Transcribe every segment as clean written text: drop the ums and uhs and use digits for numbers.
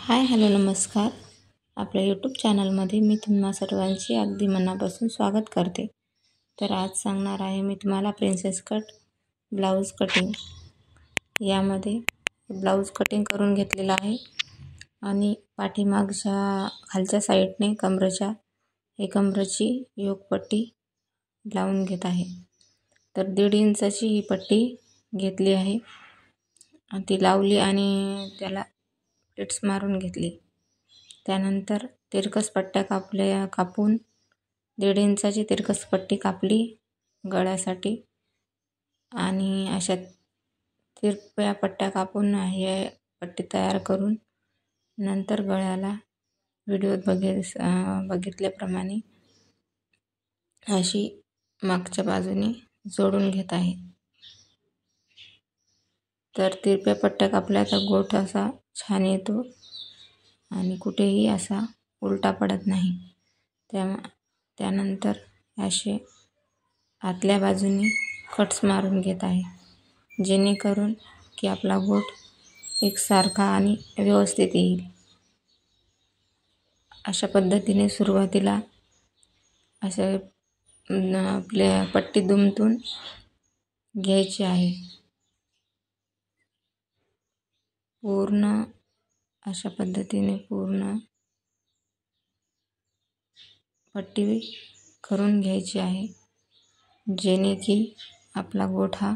Hi hello नमस्कार. आपल्या YouTube चॅनलमध्ये मी तुम्हा सर्वांची अगदी मनापासून स्वागत करते. तर आज सांगणार आहे मी तुम्हाला प्रिन्सेस कट ब्लाऊज कटिंग. यामध्ये ब्लाऊज कटिंग करून घेतलेला आहे आणि पाठीमागच्या खालच्या साईडने कमरेची योगपट्टी लावून घेत आहे. तर 1.5 इंचाची ही पट्टी घेतली आहे आणि ती लावली आणि त्याला प्लेट्स मारून घेतली. त्यानंतर तिरकस पट्ट्या कापून 1.5 इंचाची तिरकस पट्टी कापली गळ्यासाठी आणि अशा तिरप्या पट्ट्या कापून हे पट्टी तयार करून नंतर गळ्याला व्हिडिओत बघितल्याप्रमाणे अशी मागच्या बाजूने जोडून घेत आहे. तर तिरप्या पट्ट्या कापल्या तर गोठ असा छान येतो आणि कुठेही असा उलटा पडत नाही. त्यानंतर असे आतल्या बाजूने कट्स मारून घेत आहे जेणेकरून की आपला गोठ एकसारखा आणि व्यवस्थित येईल. अशा पद्धतीने सुरुवातीला असे आपल्या पट्टी दुमटून घ्यायची आहे. पूर्ण अशा पद्धतीने पूर्ण पट्टी करून घ्यायची आहे जेणे की आपला गोठ हा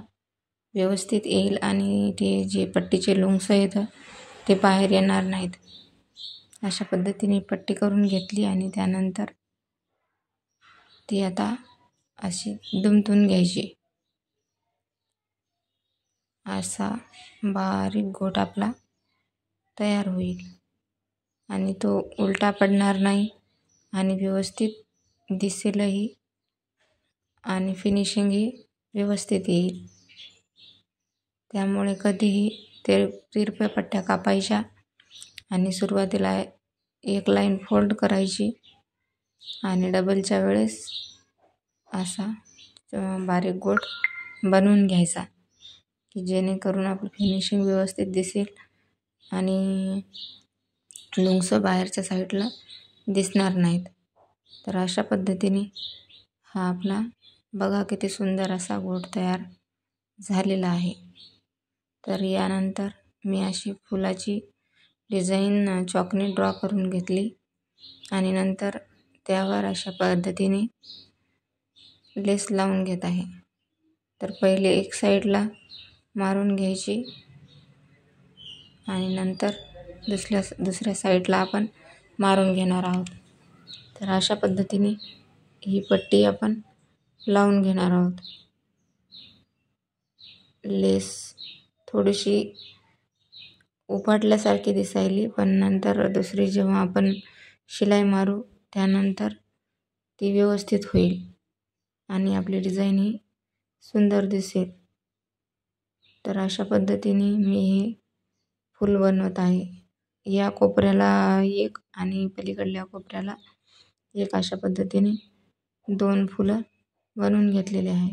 व्यवस्थित येईल आणि ते जे पट्टीचे लुंग्स आहेत ते बाहेर येणार नाहीत. अशा पद्धतीने पट्टी करून घेतली आणि त्यानंतर ती आता अशी दुमटून घ्यायची. असा बारीक गोठ आपला तयार होईल आणि तो उलटा पडणार नाही आणि व्यवस्थित दिसेलही आणि फिनिशिंगही व्यवस्थित येईल. त्यामुळे कधीही तिरप्या पट्ट्या कापायच्या आणि सुरुवातीला एक लाईन फोल्ड करायची आणि डबलच्या वेळेस असा बारीक गोठ बनवून घ्यायचा की जेणेकरून आपलं फिनिशिंग व्यवस्थित दिसेल आणि लुंग्स बाहेरच्या साईडला दिसणार नाहीत. तर अशा पद्धतीने हा आपला बघा किती सुंदर असा गोठ तयार झालेला आहे. तर यानंतर मी अशी फुलाची डिझाईन चॉकने ड्रॉ करून घेतली आणि नंतर त्यावर अशा पद्धतीने लेस लावून घेत आहे. तर पहिले एक साईडला मारून घ्यायची आणि नंतर दुसऱ्या साईडला आपण मारून घेणार आहोत. तर अशा पद्धतीने ही पट्टी आपण लावून घेणार आहोत. लेस थोडीशी उपटल्यासारखी दिसायली पण नंतर दुसरी जेव्हा आपण शिलाई मारू त्यानंतर ती व्यवस्थित होईल आणि आपली डिझाईन ही सुंदर दिसेल. तर अशा पद्धतीने मी हे फूल बनवत आहे. या कोपऱ्याला एक आणि पलीकडल्या कोपऱ्याला एक अशा पद्धतीने 2 फुलं बनवून घेतलेले आहे.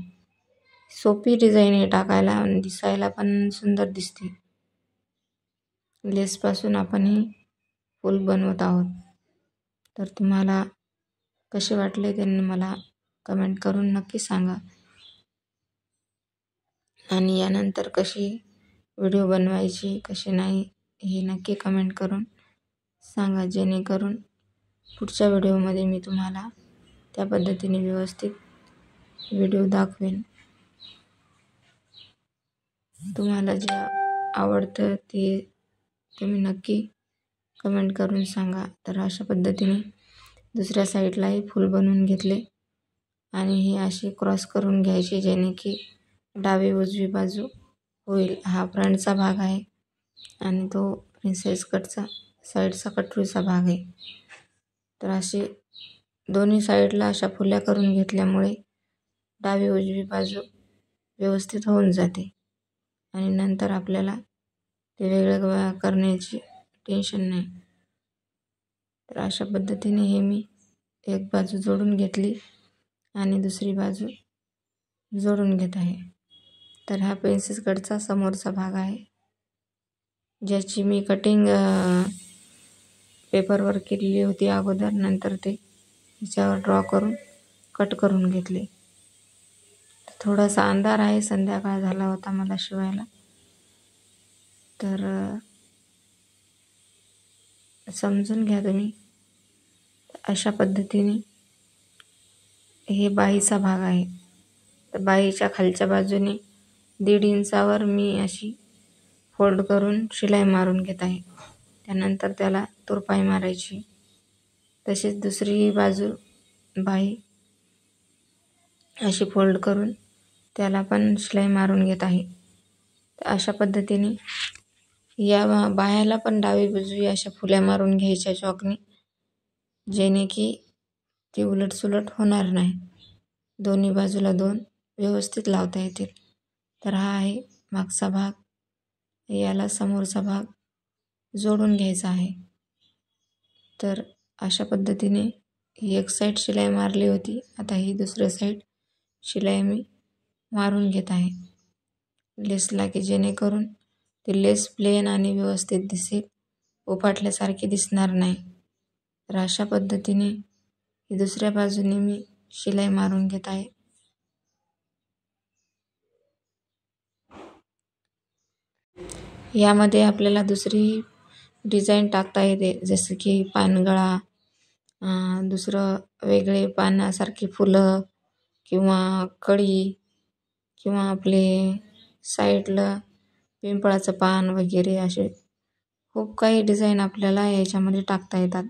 सोपी डिझाईन आहे टाकायला आणि दिसायला पण सुंदर दिसते. लेसपासून आपण ही फूल बनवत आहोत. तर तुम्हाला कसे वाटले ते मला कमेंट करून नक्की सांगा आणि यानंतर कशी व्हिडिओ बनवायची कशी नाही हे नक्की कमेंट करून सांगा जेणेकरून पुढच्या व्हिडिओमध्ये मी तुम्हाला त्या पद्धतीने व्यवस्थित व्हिडिओ दाखवेन. तुम्हाला जे आवडतं ते तुम्ही नक्की कमेंट करून सांगा. तर अशा पद्धतीने दुसऱ्या साईडलाही फूल बनवून घेतले आणि हे असे क्रॉस करून घ्यायचे जेणे की डावी उजवी बाजू होईल. हा फ्रंटचा भाग आहे आणि तो प्रिन्सेस कटचा साईडचा कटोरीचा भाग आहे. तर असे दोन्ही साईडला अशा फुल्या करून घेतल्यामुळे डावी उजवी बाजू व्यवस्थित होऊन जाते आणि नंतर आपल्याला ते वेगळं करण्याची टेन्शन नाही. तर अशा पद्धतीने हे मी एक बाजू जोडून घेतली आणि दुसरी बाजू जोडून घेत आहे. तर हा प्रिन्सेस कटचा समोरचा भाग आहे ज्याची मी कटिंग पेपरवर केलेली होती अगोदर, नंतर ते ह्याच्यावर ड्रॉ करून कट करून घेतले. थोडासा अंधार आहे, संध्याकाळ झाला होता मला शिवायला. तर समजून घ्या तुम्ही. अशा पद्धतीने हे बाहीचा भाग आहे. तर बाहीच्या खालच्या बाजूने 1.5 इंचावर मी अशी फोल्ड करून शिलाई मारून घेत आहे. त्यानंतर त्याला तुरपाई मारायची. तसेच दुसरी बाजू बाही अशी फोल्ड करून त्याला पण शिलाई मारून घेत आहे. तर अशा पद्धतीने या बाह्याला पण डावी बाजू अशा फुल्या मारून घ्यायच्या चॉकने, जेणे की ती उलटसुलट होणार नाही. दोन्ही बाजूला 2 व्यवस्थित लावता येतील. तर हा आहे मागचा भाग. याला समोरचा भाग जोडून घ्यायचा आहे. तर अशा पद्धतीने ही एक साईड शिलाई मारली होती. आता ही दुसरी साईड शिलाई मी मारून घेत आहे लेसला, की जेणेकरून ती लेस प्लेन आणि व्यवस्थित दिसेल, उपाटल्यासारखी दिसणार नाही. तर अशा पद्धतीने ही दुसऱ्या बाजूने मी शिलाई मारून घेत आहे. यामध्ये आपल्याला दुसरी डिझाईन टाकता येते, जसं की पानगळा, दुसरं वेगळे पानासारखी फुलं किंवा कळी किंवा आपले साईडला पिंपळाचं पान वगैरे, असे खूप काही डिझाईन आपल्याला याच्यामध्ये टाकता येतात.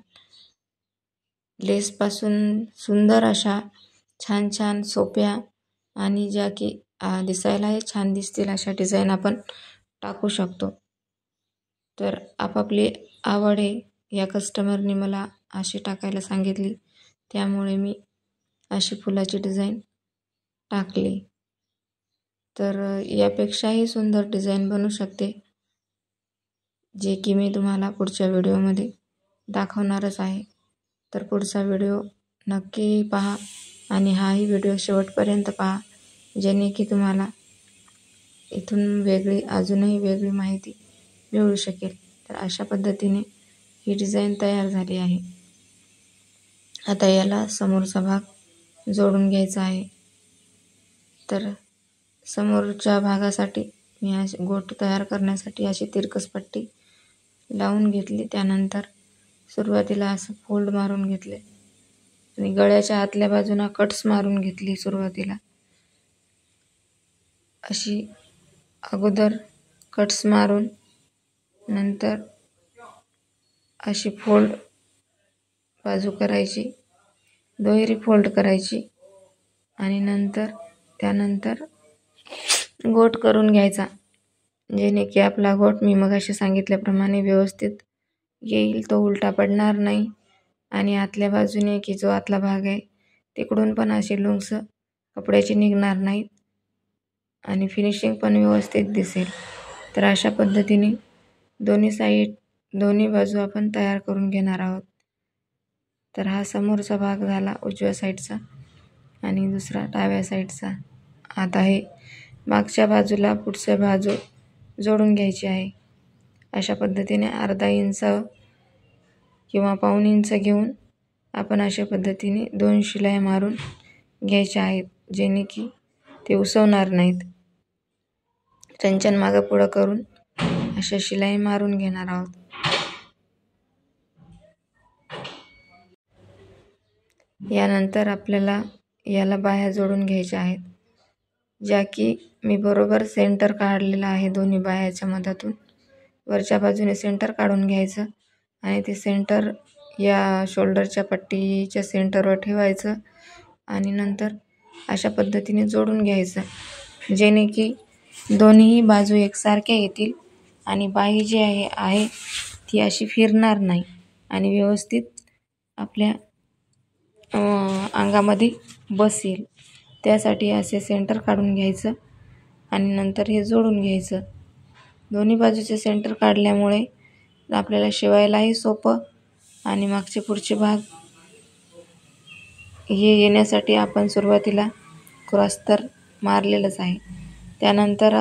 लेसपासून सुंदर अशा छान छान सोप्या आणि ज्या की दिसायलाही छान दिसतील अशा डिझाईन आपण टाकू शकतो. तर आपापली आवड आहे. या कस्टमरने मला अशी टाकायला सांगितली, त्यामुळे मी अशी फुलाची डिझाईन टाकली. तर यापेक्षाही सुंदर डिझाईन बनू शकते, जे की मी तुम्हाला पुढच्या व्हिडिओमध्ये दाखवणारच आहे. तर पुढचा व्हिडिओ नक्की पहा आणि हाही व्हिडिओ शेवटपर्यंत पहा, जेणे की तुम्हाला इथून अजूनही वेगळी माहिती मिळू शकेल. तर अशा पद्धतीने ही डिझाईन तयार झाली आहे. आता याला समोरचा भाग जोडून घ्यायचा आहे. तर समोरच्या भागासाठी मी अशी गोट तयार करण्यासाठी अशी तिरकस पट्टी लावून घेतली. त्यानंतर सुरुवातीला असं फोल्ड मारून घेतले आणि गळ्याच्या आतल्या बाजूला कट्स मारून घेतली. सुरुवातीला अशी अगोदर कट्स मारून नंतर अशी फोल्ड बाजू करायची, दुहेरी फोल्ड करायची आणि त्यानंतर गोट करून घ्यायचा, जेणे की आपला गोट मी मगाशी सांगितल्याप्रमाणे व्यवस्थित येईल, तो उलटा पडणार नाही. आणि आतल्या बाजूने की जो आतला भाग आहे तिकडून पण अशी लुंग्स कपड्याची निघणार नाहीत आणि फिनिशिंग पण व्यवस्थित दिसेल. तर अशा पद्धतीने दोन्ही बाजू आपण तयार करून घेणार आहोत. तर हा समोरचा भाग झाला उजव्या साईडचा आणि दुसरा डाव्या साईडचा. आता हे मागच्या बाजूला पुढच्या बाजू जोडून घ्यायची आहे. अशा पद्धतीने अर्धा इंच किंवा पाऊण इंच घेऊन आपण अशा पद्धतीने 2 शिलाई मारून घ्यायच्या आहेत, जेणे की ते उसवणार नाहीत. चंचन मागं पुढं करून अशा शिलाई मारून घेणार आहोत. यानंतर आपल्याला याला बाह्या जोडून घ्यायच्या आहेत, ज्या की मी बरोबर सेंटर काढलेला आहे. दोन्ही बाह्याच्या मधातून वरच्या बाजूने सेंटर काढून घ्यायचं आणि ते सेंटर या शोल्डरच्या पट्टीच्या सेंटरवर ठेवायचं आणि नंतर अशा पद्धतीने जोडून घ्यायचं, जेणे की दोन्ही बाजू एकसारख्या येतील आणि बाही जी आहे ती अशी फिरणार नाही आणि व्यवस्थित आपल्या अंगामध्ये बसेल. त्यासाठी असे सेंटर काढून घ्यायचं आणि नंतर हे जोडून घ्यायचं. दोन्ही बाजूचे सेंटर काढल्यामुळे आपल्याला शिवायलाही सोपं आणि मागचे पुढचे भाग हे येण्यासाठी आपण सुरुवातीला क्रॉस तर मारलेलंच आहे. त्यानंतर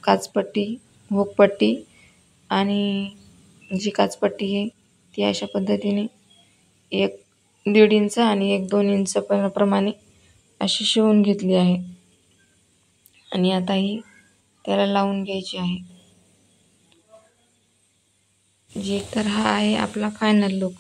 काचपट्टी, हुकपट्टी आणि जी काचपट्टी आहे ती अशा पद्धतीने 1-1.5 इंच आणि 1-2 इंच प्रमाणे अशी शिवून घेतली आहे. आणि आता ही त्याला लावून घ्यायची आहे. तर हा आहे आपला फायनल लुक.